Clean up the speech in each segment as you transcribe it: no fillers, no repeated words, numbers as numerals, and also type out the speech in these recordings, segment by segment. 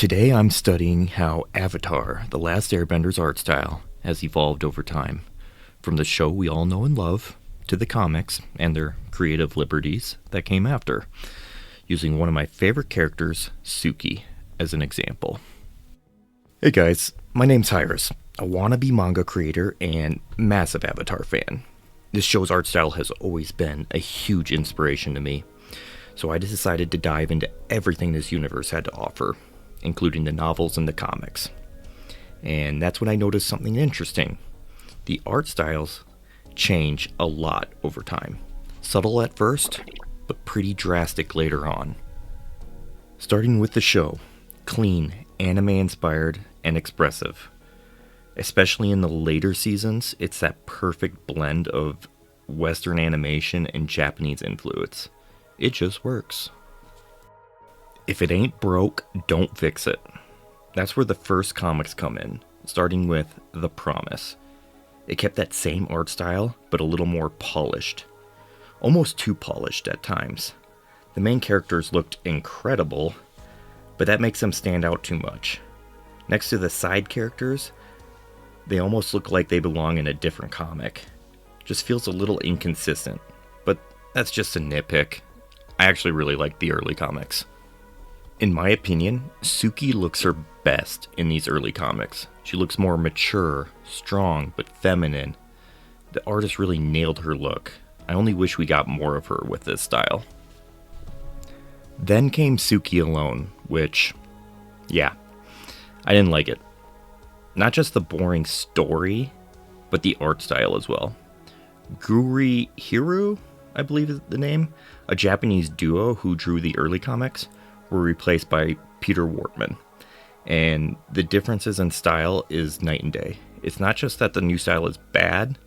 Today I'm studying how Avatar, The Last Airbender's art style, has evolved over time, from the show we all know and love, to the comics and their creative liberties that came after, using one of my favorite characters, Suki, as an example. Hey guys, my name's Hyrus, a wannabe manga creator and massive Avatar fan. This show's art style has always been a huge inspiration to me, so I decided to dive into everything this universe had to offer, including the novels and the comics. And that's when I noticed something interesting. The art styles change a lot over time. Subtle at first, but pretty drastic later on. Starting with the show, clean, anime-inspired, and expressive. Especially in the later seasons, it's that perfect blend of Western animation and Japanese influence. It just works. If it ain't broke, don't fix it. That's where the first comics come in, starting with The Promise. It kept that same art style, but a little more polished. Almost too polished at times. The main characters looked incredible, but that makes them stand out too much. Next to the side characters, they almost look like they belong in a different comic. Just feels a little inconsistent, but that's just a nitpick. I actually really like the early comics. In my opinion, Suki looks her best in these early comics. She looks more mature, strong, but feminine. The artist really nailed her look. I only wish we got more of her with this style. Then came Suki Alone, which, yeah, I didn't like it. Not just the boring story, but the art style as well. Guri Hiru, I believe is the name, a Japanese duo who drew the early comics, were replaced by Peter Wortman. And the differences in style is night and day. It's not just that the new style is bad.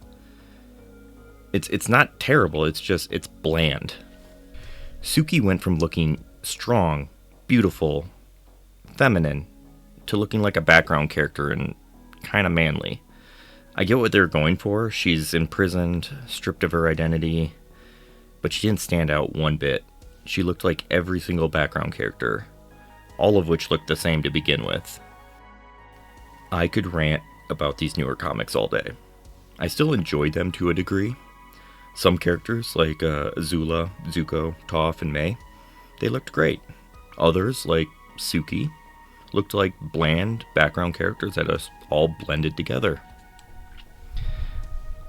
It's not terrible, it's bland. Suki went from looking strong, beautiful, feminine, to looking like a background character and kind of manly. I get what they're going for. She's imprisoned, stripped of her identity, but she didn't stand out one bit. She looked like every single background character, all of which looked the same to begin with. I could rant about these newer comics all day. I still enjoyed them to a degree. Some characters, like Azula, Zuko, Toph, and Mai, they looked great. Others, like Suki, looked like bland background characters that us all blended together.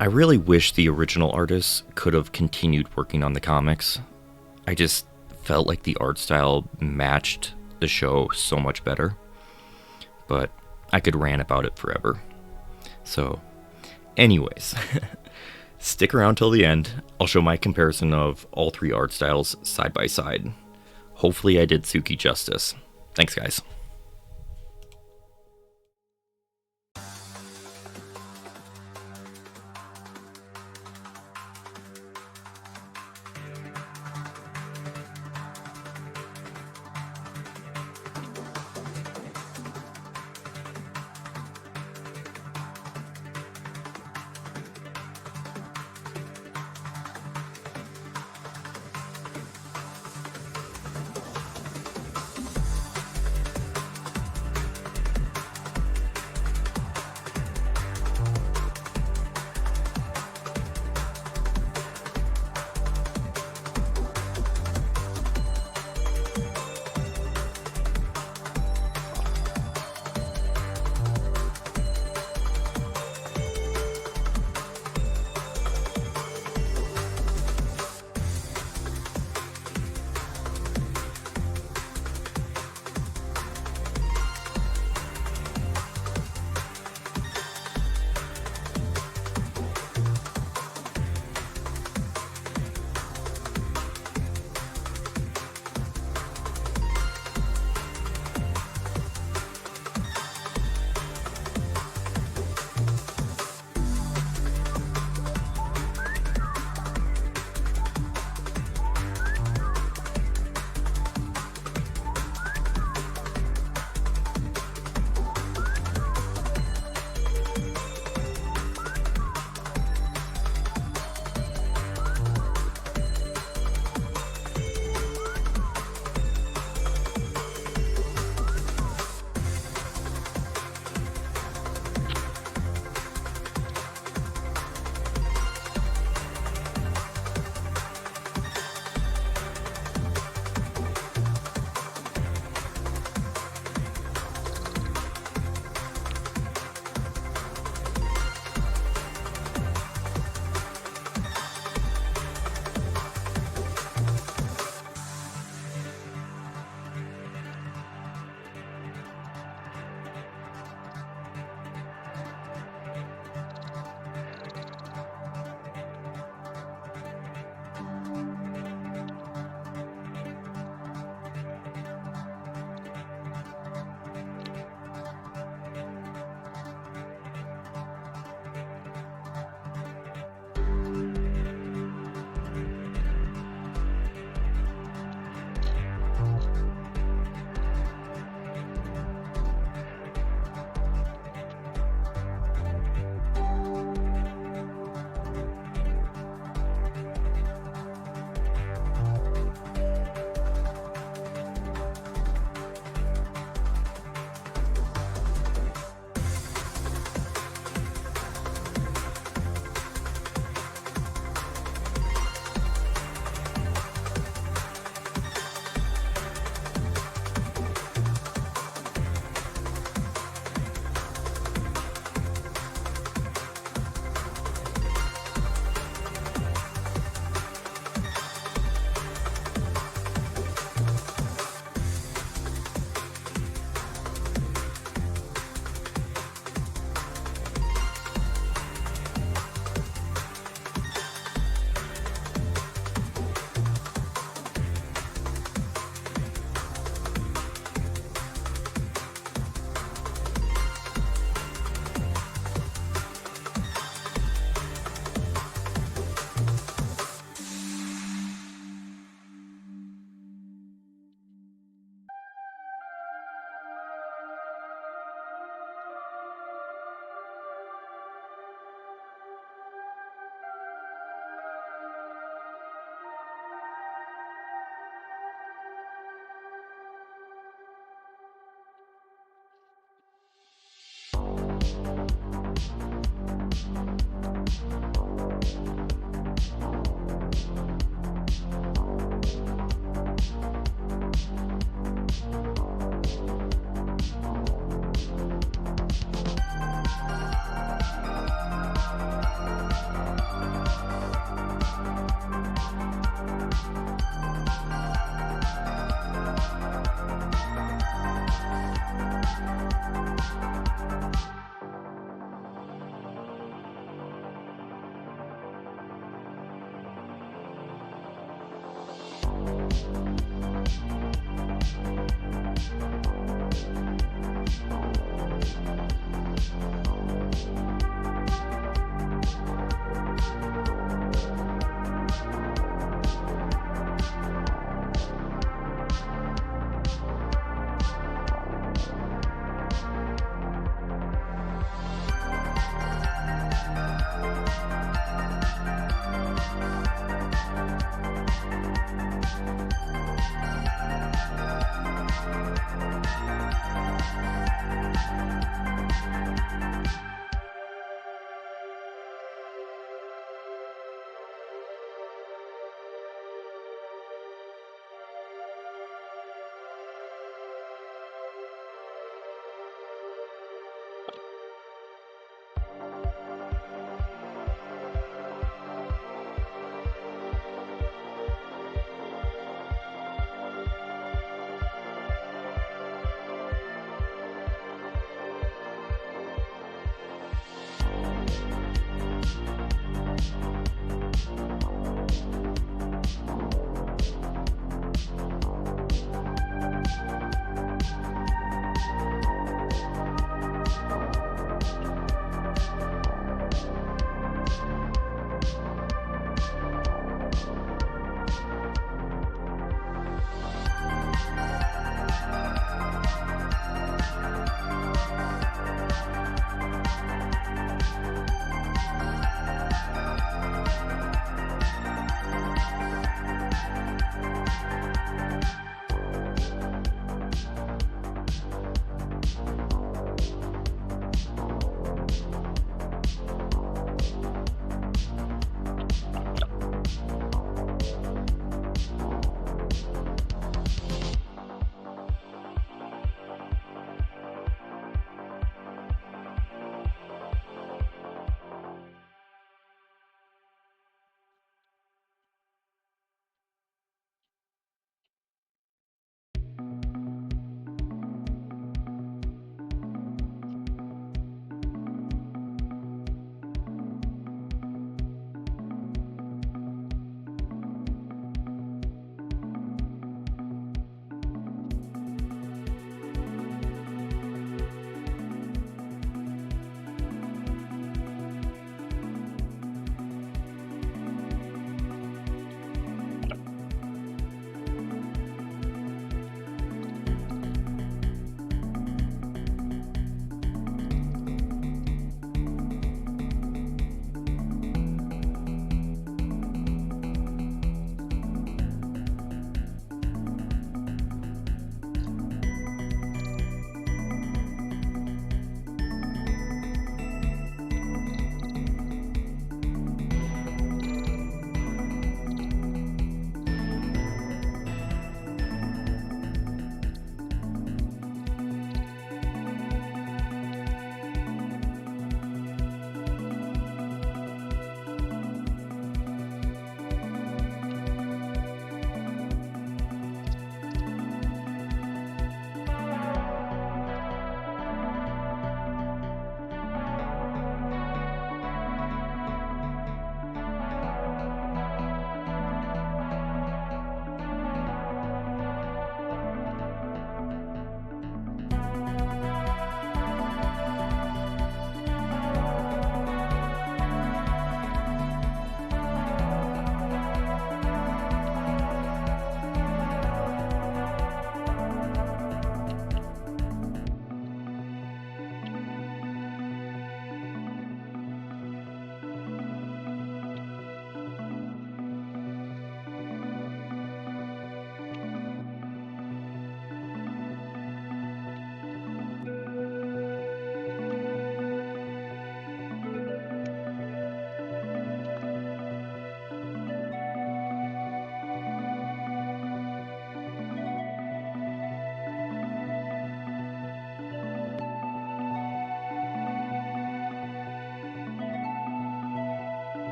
I really wish the original artists could have continued working on the comics. I just felt like the art style matched the show so much better. But I could rant about it forever. So, anyways, stick around till the end. I'll show my comparison of all three art styles side by side. Hopefully I did Suki justice. Thanks, guys.